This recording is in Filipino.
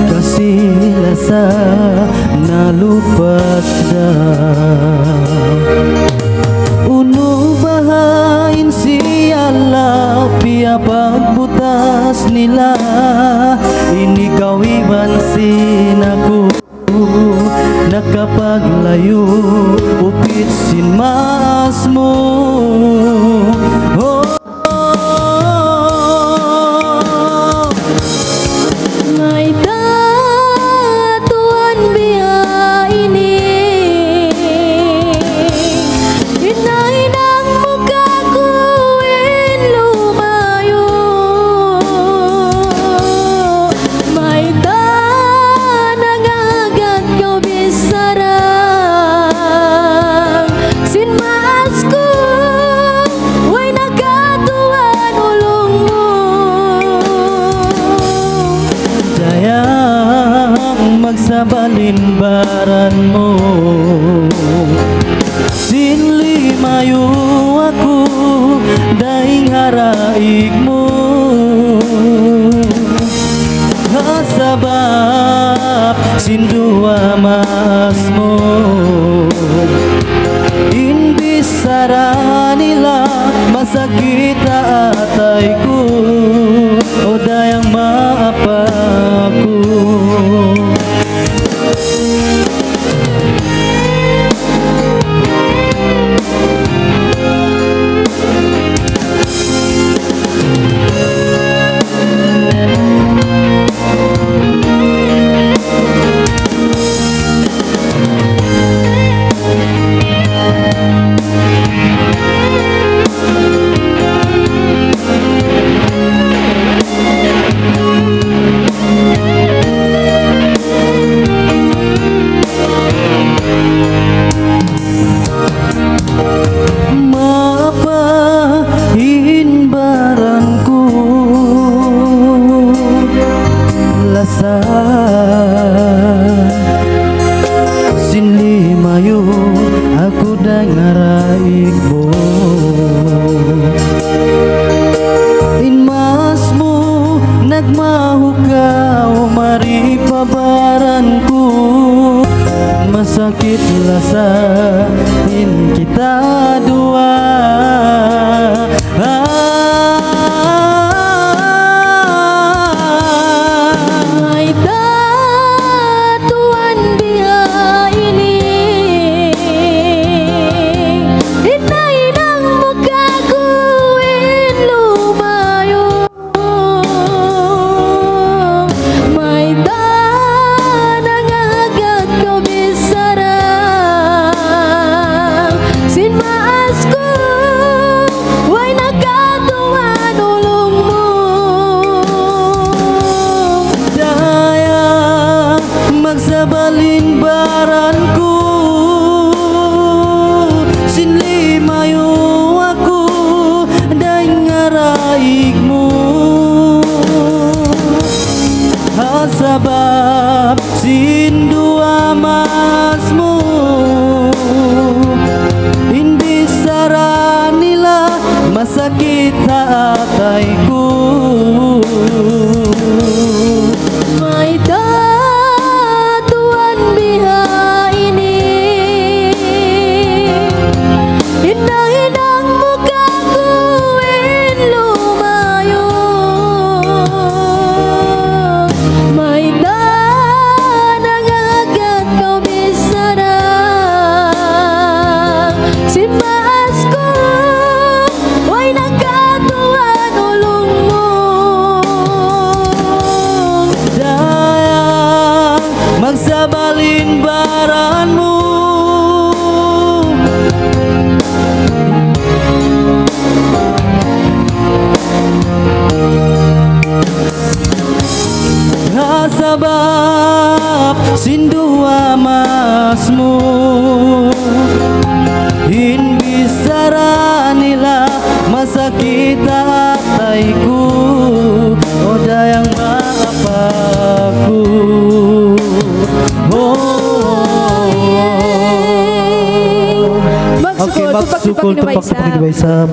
kasilasa nalupas na. Uno bahain siya lapia pagbutas nila, inikawiban sinaku nakapaglayo upit sinmas mo. Oh, may tatuan biya ini, hinahinang muka kuwin lumayo. May tanangagat ko bisarang sinmaas ko, way nagkatuan ulong mo. dayang magsabalinbaran mo, sinlimayo ako daing haraig mo. Hasabab sindua mas mo, imbis sara nila masakit na atay ko, o dayang maapaku. Mapahinbaran ko lasan, sinlimayo ako dangaraig mo. Inmas mo nagmahukaw maripabaran ko, masakit lasain kita dua. May tatuan biya ini, hinahinang muka kuwin lumayo. May tanangagat ko bisarang sinmaas ko, way nagkatuan ulong mo. Daya magsabalinbaran ko, sinlimayo ako dangaraig mo. Hasabab sindua mas mo, hindi sara nila masakit na atay ko. May tatuan biya ini, hinahinang muka kuwin lumayo. May tanangagat ko bisarang sinmaas ko, way nagkatuan ulong mo. Dayang magsabalinbaran mo, hasabab sindua mas mo, imbis sara nila masakit na atay ko, o dayang maapaku. Magsukod, Okay, magsukol tupak-tupak ni tupak-tupak ni Baisam.